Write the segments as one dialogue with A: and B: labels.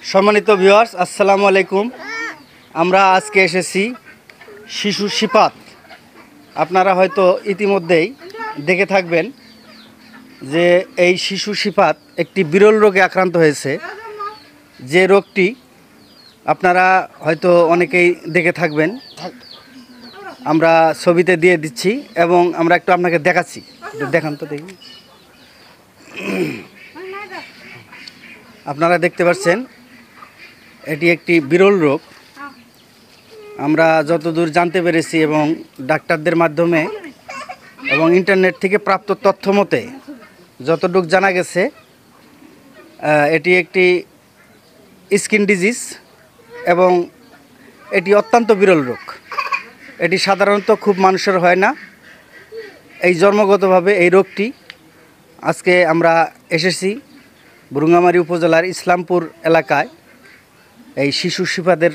A: সম্মানিত ভিউয়ার্স, আসসালামু আলাইকুম। আমরা আজকে এসেছি শিশু সিপাত। আপনারা হয়তো ইতিমধ্যেই দেখে থাকবেন যে এই শিশু সিপাত একটি বিরল রোগে আক্রান্ত হয়েছে। যে রোগটি আপনারা হয়তো অনেকেই দেখে থাকবেন, আমরা ছবিতে দিয়ে দিচ্ছি এবং আমরা একটু আপনাকে দেখাচ্ছি। দেখান তো দেখি। আপনারা দেখতে পাচ্ছেন এটি একটি বিরল রোগ। আমরা যতদূর জানতে পেরেছি এবং ডাক্তারদের মাধ্যমে এবং ইন্টারনেট থেকে প্রাপ্ত তথ্য মতে যতটুকু জানা গেছে, এটি একটি স্কিন ডিজিজ এবং এটি অত্যন্ত বিরল রোগ। এটি সাধারণত খুব মানুষের হয় না, এই জন্মগতভাবে এই রোগটি। আজকে আমরা এসেছি ভুরুঙ্গামারী উপজেলার ইসলামপুর এলাকায় এই শিশু সিপাতের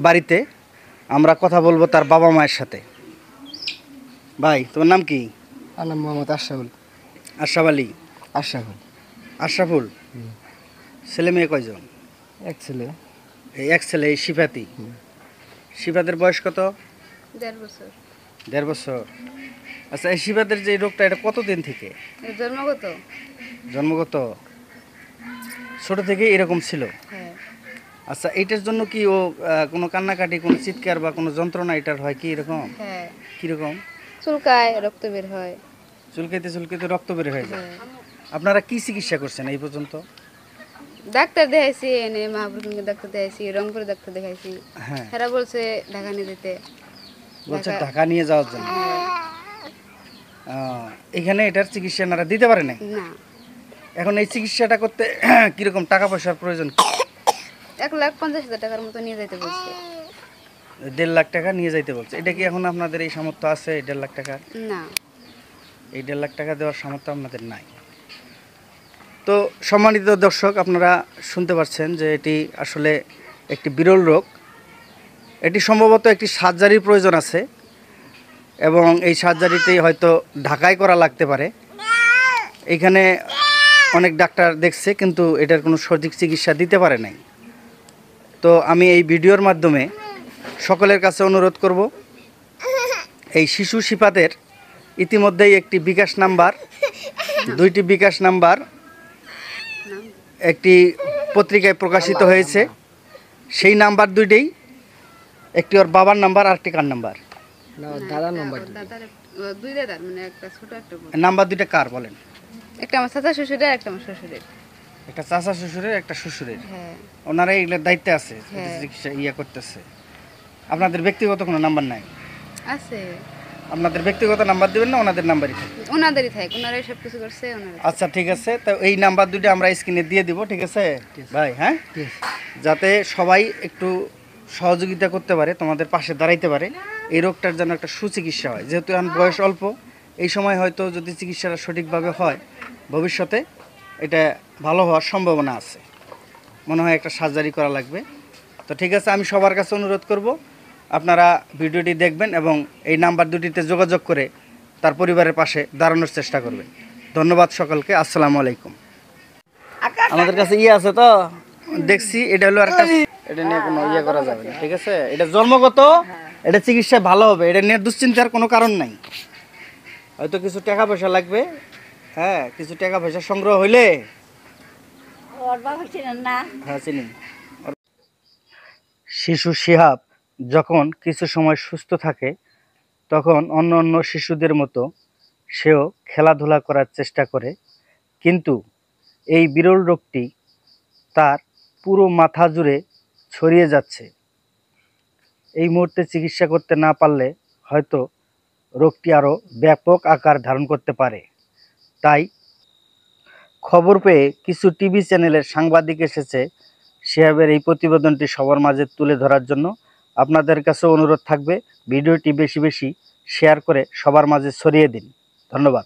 A: বাড়িতে। আমরা কথা বলবো তার বাবা মায়ের সাথে। ভাই, তোমার নাম কি?
B: আমার নাম মোহাম্মদ আশরাফুল।
A: আশরাফ আলী।
B: আশরাফুল।
A: আশরাফুল। ছেলে মেয়ে কয়জন?
B: এক ছেলে।
A: এই এক ছেলে, এই সিপাতি। সিপাতের বয়স কত?
C: 1.5 বছর।
A: 1.5 বছর। আচ্ছা, এই সিপাতের যে রোগটা, এটা কতদিন থেকে?
C: জন্মগত।
A: জন্মগত, ছোট থেকেই এরকম ছিল?
C: হ্যাঁ।
A: আচ্ছা, এইটার জন্য কি ও কোনো কান্নাকাটি, কোনো চিৎকার বা কোনো যন্ত্রণা এটার হয় কি এরকম?
C: হ্যাঁ।
A: কীরকম?
C: চুলকায়, রক্ত বের হয়।
A: চুলকাইতে চুলকাইতে রক্ত বের হয়ে যায়।
C: হ্যাঁ।
A: আপনারা কি চিকিৎসা করছেন এই পর্যন্ত?
C: ডাক্তার দেখাইছি, এনে মাহবুবকে ডাক্তার দেখাইছি, রংপুরে ডাক্তার দেখাইছি।
A: হ্যাঁ,
C: এরা বলছে ঢাকা নিয়ে যেতে।
A: বলছে ঢাকা নিয়ে যাওয়ার জন্য। এখানে এটার চিকিৎসা এনারা দিতে পারে নাই।
C: না,
A: এখন এই চিকিৎসাটা করতে কিরকম টাকা পয়সার প্রয়োজন?
C: 1,50,000 টাকার মতো নিয়ে যেতে বলছে।
A: 1.5 লাখ টাকা নিয়ে যাইতে বলছে। এটা কি এখন আপনাদের এই সামর্থ্য আছে 1.5 লাখ টাকা?
C: না।
A: এই 1.5 লাখ টাকা দেওয়ার সামর্থ্য আপনাদের নাই। তো সম্মানিত দর্শক, আপনারা শুনতে পাচ্ছেন যে এটি আসলে একটি বিরল রোগ। এটি সম্ভবত একটি সার্জারির প্রয়োজন আছে এবং এই সার্জারিটি হয়তো ঢাকায় করা লাগতে পারে। এখানে অনেক ডাক্তার দেখছে কিন্তু এটার কোনো সঠিক চিকিৎসা দিতে পারে নাই। তো আমি এই ভিডিওর মাধ্যমে সকলের কাছে অনুরোধ করব, এই শিশু সিপাতের ইতিমধ্যেই একটি বিকাশ নাম্বার, 2টি বিকাশ নাম্বার একটি পত্রিকায় প্রকাশিত হয়েছে। সেই নাম্বার 2টিই, একটি ওর বাবার নাম্বার আর একটি কার নাম্বার?
B: না, দাদার নাম্বার।
C: দুই দাদার, মানে একটা ছোট একটা বড়।
A: নাম্বার 2টা কার বলেন?
C: একটা আমার চাচা শ্বশুরের, একটা আমার শ্বশুরের।
A: একটা চাচা শ্বশুরের, একটা শ্বশুরের।
C: হ্যাঁ।
A: ওনারা এগুলোর দায়িত্বে আছে,
C: হ্যাঁ।
A: চিকিৎসা করতেছে। আপনাদের ব্যক্তিগত কোনো নাম্বার নাই?
C: আছে।
A: আপনাদের ব্যক্তিগত নাম্বার দিবেন না ওনাদের নাম্বারই থাকে?
C: ওনাদেরই থাকে, ওনারাই সব কিছু করছে, ওনারা।
A: আচ্ছা, ঠিক আছে। তো এই নাম্বার 2টা আমরা স্ক্রিনে দিয়ে দিব, ঠিক আছে ভাই? হ্যাঁ, যাতে সবাই একটু সহযোগিতা করতে পারে, তোমাদের পাশে দাঁড়াইতে পারে, এই রোগটার যেন একটা সুচিকিৎসা হয়। যেহেতু এখন বয়স অল্প, এই সময় হয়তো যদি চিকিৎসাটা সঠিকভাবে হয়, ভবিষ্যতে এটা ভালো হওয়ার সম্ভাবনা আছে। মনে হয় একটা সার্জারি করা লাগবে। তো ঠিক আছে, আমি সবার কাছে অনুরোধ করব, আপনারা ভিডিওটি দেখবেন এবং এই নাম্বার 2টিতে যোগাযোগ করে তার পরিবারের পাশে দাঁড়ানোর চেষ্টা করবেন। ধন্যবাদ সকলকে। আসসালামু আলাইকুম। আমাদের কাছে আছে তো, দেখছি এটা হলো একটা, এটা নিয়ে কোনো করা যাবে না, ঠিক আছে? এটা জন্মগত, এটা চিকিৎসা ভালো হবে, এটা নিয়ে দুশ্চিন্তার কোনো কারণ নাই। হয়তো কিছু টাকা পয়সা লাগবে, হ্যাঁ, কিছু টাকা পয়সা সংগ্রহ হইলে। হ্যাঁ, চিনি। শিশু শিহাব যখন কিছু সময় সুস্থ থাকে, তখন অন্য অন্য শিশুদের মতো সেও খেলাধুলা করার চেষ্টা করে, কিন্তু এই বিরল রোগটি তার পুরো মাথা জুড়ে ছড়িয়ে যাচ্ছে। এই মুহূর্তে চিকিৎসা করতে না পারলে হয়তো রোগটি আরও ব্যাপক আকার ধারণ করতে পারে। তাই খবর পেয়ে কিছু টিভি চ্যানেলের সাংবাদিক এসেছে শিহাবের এই প্রতিবেদনটি সবার মাঝে তুলে ধরার জন্য। আপনাদের কাছে অনুরোধ থাকবে, ভিডিওটি বেশি বেশি শেয়ার করে সবার মাঝে ছড়িয়ে দিন। ধন্যবাদ।